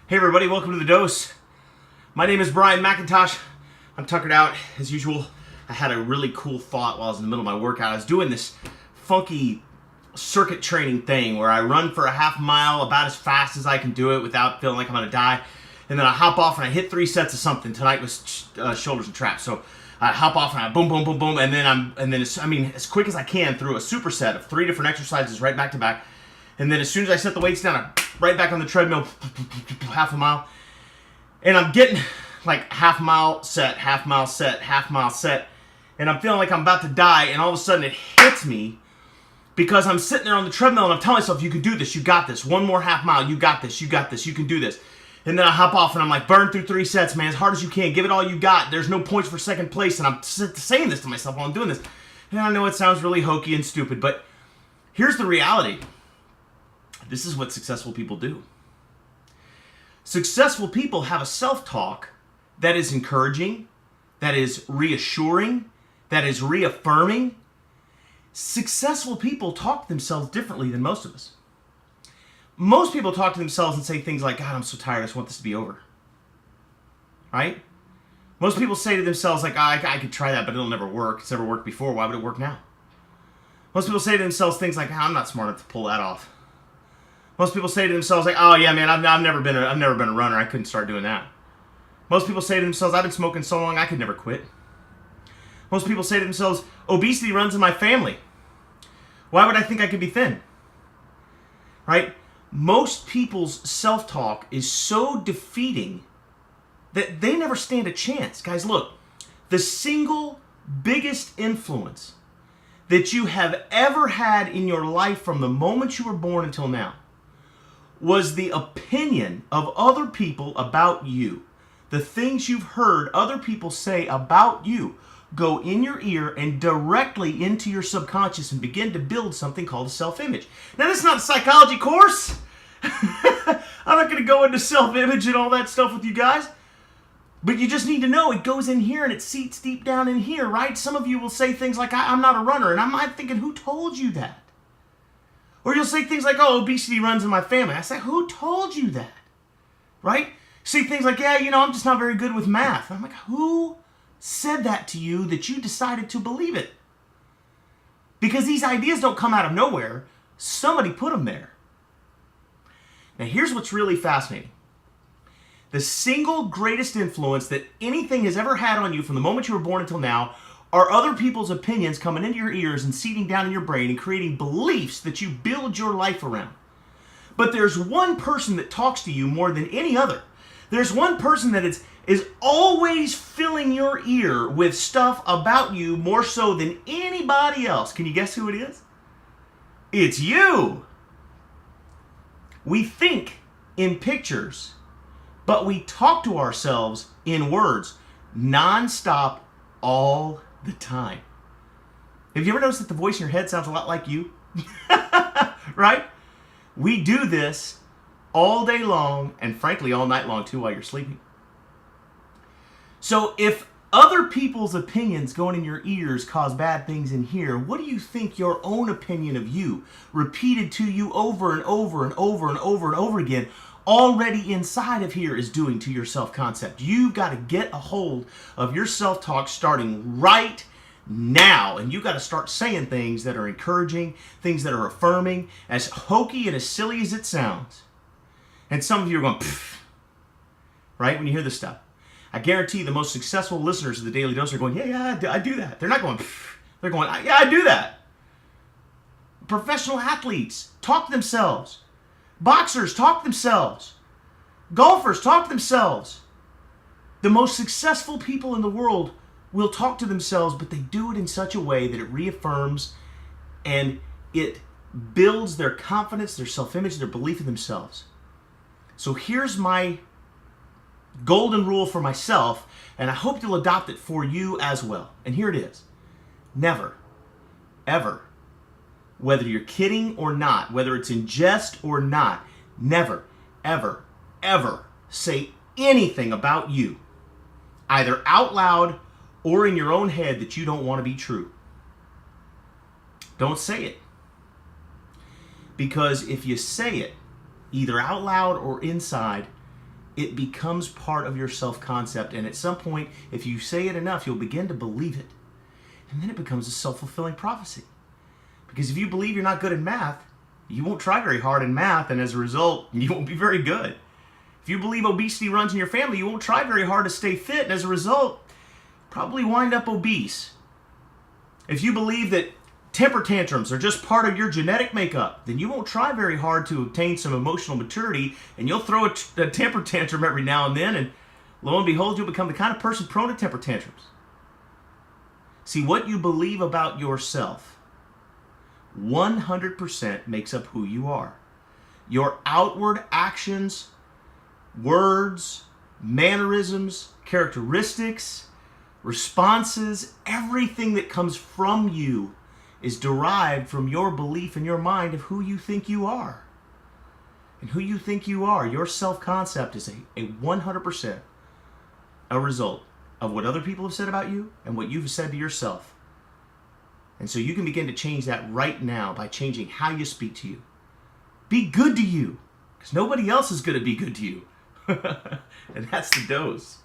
Hey everybody, welcome to The Dose. My name is Brian McIntosh. I'm tuckered out as usual. I had a really cool thought while I was in the middle of my workout. I was doing this funky circuit training thing where I run for a half mile about as fast as I can do it without feeling like I'm gonna die. And then I hop off and I hit 3 sets of something. Tonight was shoulders and traps. So I hop off and I boom, boom, boom, boom, and then as quick as I can through a superset of 3 different exercises right back to back. And then as soon as I set the weights down, I'm right back on the treadmill, half a mile. And I'm getting like half mile set, half mile set, half mile set. And I'm feeling like I'm about to die, and all of a sudden it hits me because I'm sitting there on the treadmill and I'm telling myself, you can do this, you got this. One more half mile, you got this, you got this, you can do this. And then I hop off and I'm like, burn through 3 sets, man, as hard as you can. Give it all you got. There's no points for second place. And I'm saying this to myself while I'm doing this. And I know it sounds really hokey and stupid, but here's the reality. This is what successful people do. Successful people have a self-talk that is encouraging, that is reassuring, that is reaffirming. Successful people talk to themselves differently than most of us. Most people talk to themselves and say things like, God, I'm so tired, I just want this to be over. Right? Most people say to themselves like, I could try that, but it'll never work. It's never worked before. Why would it work now? Most people say to themselves things like, I'm not smart enough to pull that off. Most people say to themselves like, oh yeah, man, I've never been a runner. I couldn't start doing that. Most people say to themselves, I've been smoking so long, I could never quit. Most people say to themselves, obesity runs in my family. Why would I think I could be thin? Right? Most people's self-talk is so defeating that they never stand a chance. Guys, look, the single biggest influence that you have ever had in your life from the moment you were born until now was the opinion of other people about you. The things you've heard other people say about you go in your ear and directly into your subconscious and begin to build something called a self-image. Now, this is not a psychology course. I'm not going to go into self-image and all that stuff with you guys. But you just need to know it goes in here and it seats deep down in here, right? Some of you will say things like, I'm not a runner. And I'm thinking, who told you that? Or you'll say things like, oh, obesity runs in my family. I say, who told you that? Right? Say things like, yeah, I'm just not very good with math. I'm like, who said that to you that you decided to believe it? Because these ideas don't come out of nowhere. Somebody put them there. Now, here's what's really fascinating. The single greatest influence that anything has ever had on you from the moment you were born until now are other people's opinions coming into your ears and seeding down in your brain and creating beliefs that you build your life around. But there's one person that talks to you more than any other. There's one person that is always filling your ear with stuff about you more so than anybody else. Can you guess who it is? It's you. We think in pictures, but we talk to ourselves in words nonstop all the time. Have you ever noticed that the voice in your head sounds a lot like you? Right? We do this all day long and frankly all night long too while you're sleeping. So if other people's opinions going in your ears cause bad things in here, what do you think your own opinion of you, repeated to you over and over and over and over and over again, already inside of here is doing to your self-concept? You've got to get a hold of your self-talk starting right now. And you've got to start saying things that are encouraging, things that are affirming, as hokey and as silly as it sounds. And some of you are going, pfft, right, when you hear this stuff. I guarantee the most successful listeners of the Daily Dose are going, yeah, I do that. They're not going, pfft. They're going, yeah, I do that. Professional athletes talk to themselves. Boxers talk to themselves. Golfers talk to themselves. The most successful people in the world will talk to themselves, but they do it in such a way that it reaffirms and it builds their confidence, their self-image, their belief in themselves. So here's my golden rule for myself, and I hope you'll adopt it for you as well. And here it is. Never, ever, whether you're kidding or not, whether it's in jest or not, never, ever, ever say anything about you, either out loud or in your own head, that you don't want to be true. Don't say it. Because if you say it, either out loud or inside, it becomes part of your self-concept. And at some point, if you say it enough, you'll begin to believe it. And then it becomes a self-fulfilling prophecy. Because if you believe you're not good at math, you won't try very hard in math, and as a result, you won't be very good. If you believe obesity runs in your family, you won't try very hard to stay fit, and as a result, probably wind up obese. If you believe that temper tantrums are just part of your genetic makeup, then you won't try very hard to obtain some emotional maturity, and you'll throw a temper tantrum every now and then, and lo and behold, you'll become the kind of person prone to temper tantrums. See, what you believe about yourself 100% makes up who you are. Your outward actions, words, mannerisms, characteristics, responses, everything that comes from you is derived from your belief in your mind of who you think you are. And who you think you are, your self-concept is a 100% a result of what other people have said about you and what you've said to yourself. And so you can begin to change that right now by changing how you speak to you. Be good to you, because nobody else is going to be good to you. And that's the dose.